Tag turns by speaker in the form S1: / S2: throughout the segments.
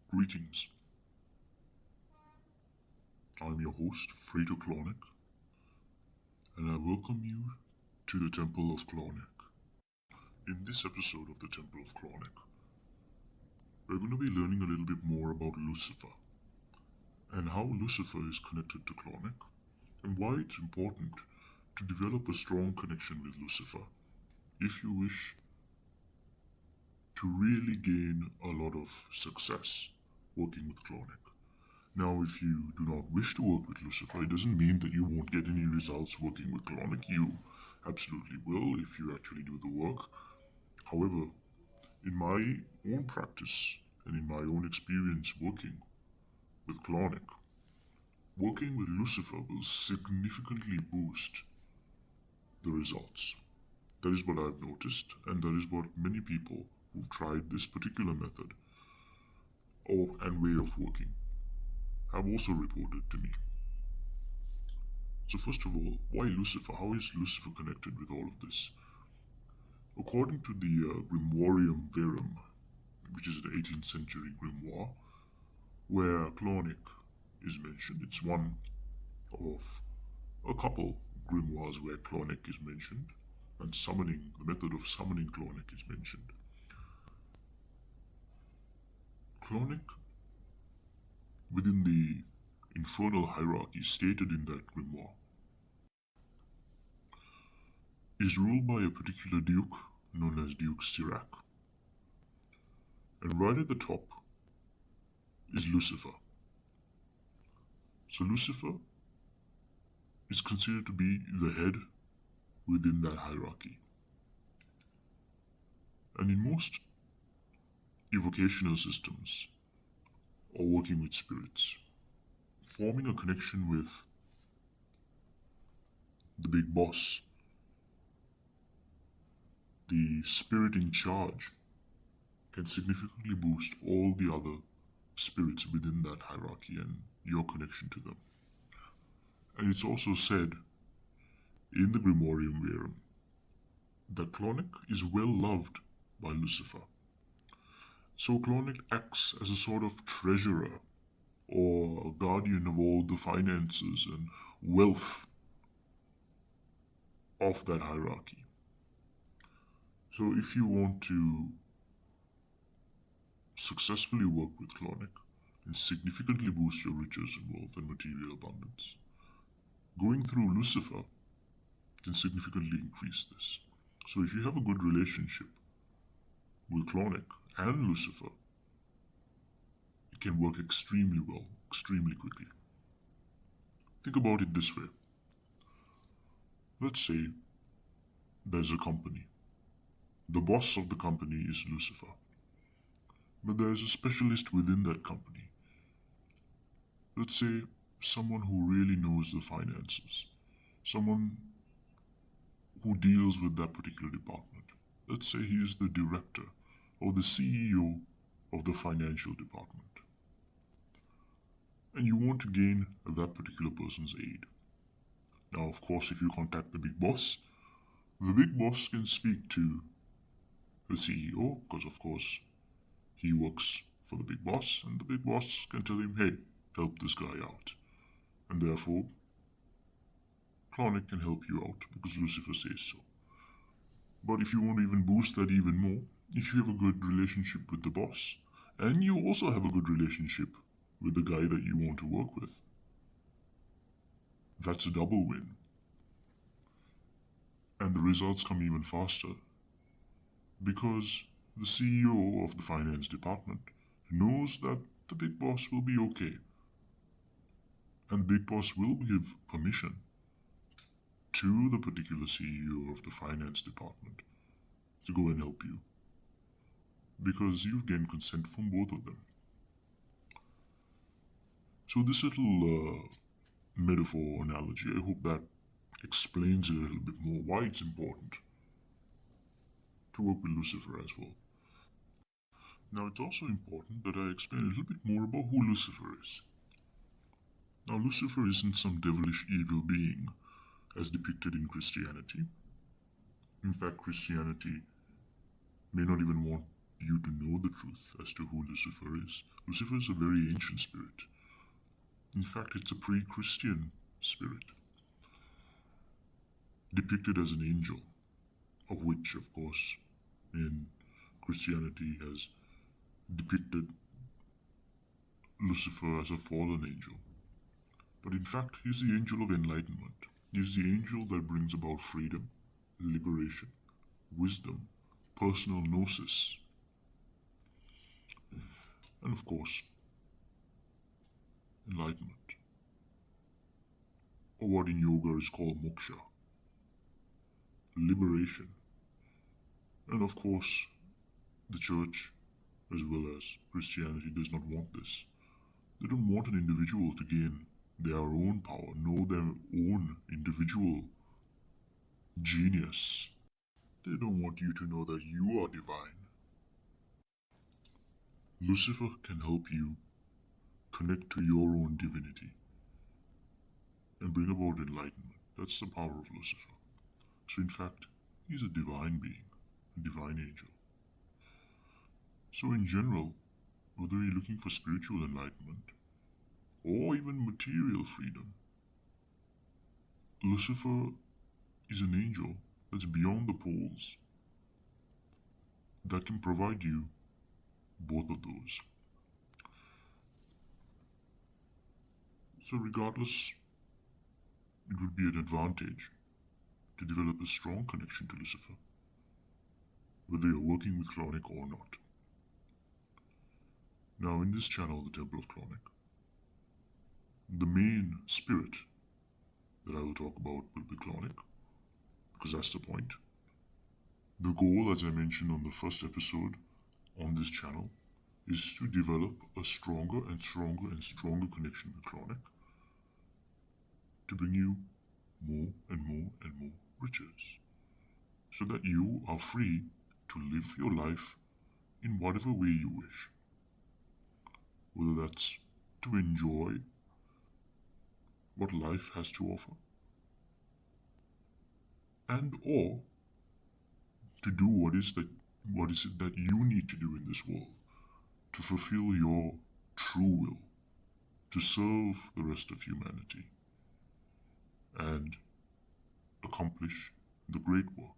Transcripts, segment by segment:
S1: Greetings. I'm your host, Clauneck, and I welcome you to the Temple of Clauneck. In this episode of the Temple of Clauneck, we're going to be learning a little bit more about Lucifer and how Lucifer is connected to Clauneck and why it's important to develop a strong connection with Lucifer if you wish to really gain a lot of success working with Clauneck. Now, if you do not wish to work with Lucifer, it doesn't mean that you won't get any results working with Clauneck. You absolutely will if you actually do the work. However, in my own practice and in my own experience working with Clauneck, working with Lucifer will significantly boost the results. That is what I've noticed, and that is what many people who've tried this particular method and way of working have also reported to me. So first of all, why Lucifer? How is Lucifer connected with all of this? According to the Grimoire Verum, which is the 18th century grimoire, where Clauneck is mentioned, it's one of a couple grimoires where Clauneck is mentioned, and the method of summoning Clauneck is mentioned. Clauneck, within the infernal hierarchy stated in that grimoire, is ruled by a particular duke known as Duke Sirac. And right at the top is Lucifer. So Lucifer is considered to be the head within that hierarchy. And in most evocational systems, or working with spirits, forming a connection with the big boss, the spirit in charge, can significantly boost all the other spirits within that hierarchy and your connection to them. And it's also said in the Grimorium Verum that Clauneck is well loved by Lucifer. So Clauneck acts as a sort of treasurer or a guardian of all the finances and wealth of that hierarchy. So if you want to successfully work with Clauneck and significantly boost your riches and wealth and material abundance, going through Lucifer can significantly increase this. So if you have a good relationship with Clauneck and Lucifer, it can work extremely well, extremely quickly. Think about it this way. Let's say there's a company. The boss of the company is Lucifer. But there's a specialist within that company. Let's say someone who really knows the finances. Someone who deals with that particular department. Let's say he is the director or the CEO of the financial department. And you want to gain that particular person's aid. Now, of course, if you contact the big boss can speak to the CEO, because of course he works for the big boss, and the big boss can tell him, hey, help this guy out. And therefore, Clauneck can help you out because Lucifer says so. But if you want to even boost that even more, if you have a good relationship with the boss, and you also have a good relationship with the guy that you want to work with, that's a double win. And the results come even faster because the CEO of the finance department knows that the big boss will be okay. And the big boss will give permission to the particular CEO of the finance department to go and help you, because you've gained consent from both of them. So this little metaphor analogy, I hope that explains a little bit more why it's important to work with Lucifer as well. Now, it's also important that I explain a little bit more about who Lucifer is. Now, Lucifer isn't some devilish evil being as depicted in Christianity. In fact, Christianity may not even want you to know the truth as to who Lucifer is. Lucifer is a very ancient spirit. In fact, it's a pre-Christian spirit, depicted as an angel, of which, of course, in Christianity has depicted Lucifer as a fallen angel. But in fact, he's the angel of enlightenment. He's the angel that brings about freedom, liberation, wisdom, personal gnosis, and of course, enlightenment, or what in yoga is called moksha, liberation. And of course, the church, as well as Christianity, does not want this. They don't want an individual to gain their own power, know their own individual genius. They don't want you to know that you are divine. Lucifer can help you connect to your own divinity and bring about enlightenment. That's the power of Lucifer. So in fact, he's a divine being, a divine angel. So in general, whether you're looking for spiritual enlightenment or even material freedom, Lucifer is an angel that's beyond the poles that can provide you both of those. So regardless, it would be an advantage to develop a strong connection to Lucifer, whether you're working with Clauneck or not. Now in this channel, the Temple of Clauneck, the main spirit that I will talk about will be Clauneck, because that's the point. The goal, as I mentioned on the first episode on this channel, is to develop a stronger and stronger and stronger connection with Clauneck to bring you more and more and more riches, so that you are free to live your life in whatever way you wish, whether that's to enjoy what life has to offer, and or to do what is it that you need to do in this world to fulfill your true will, to serve the rest of humanity and accomplish the great work.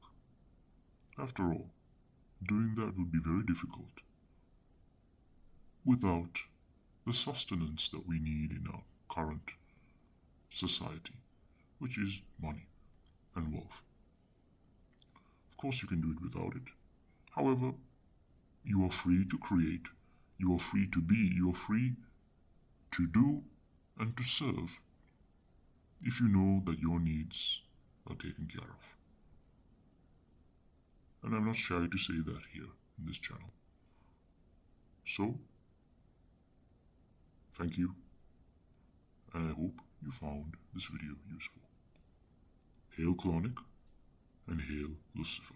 S1: After all, doing that would be very difficult without the sustenance that we need in our current society, which is money and wealth. Of course, you can do it without it. However, you are free to create, you are free to be, you are free to do and to serve if you know that your needs are taken care of. And I'm not shy to say that here in this channel. So, thank you, and I hope you found this video useful. Hail Clauneck, and hail Lucifer.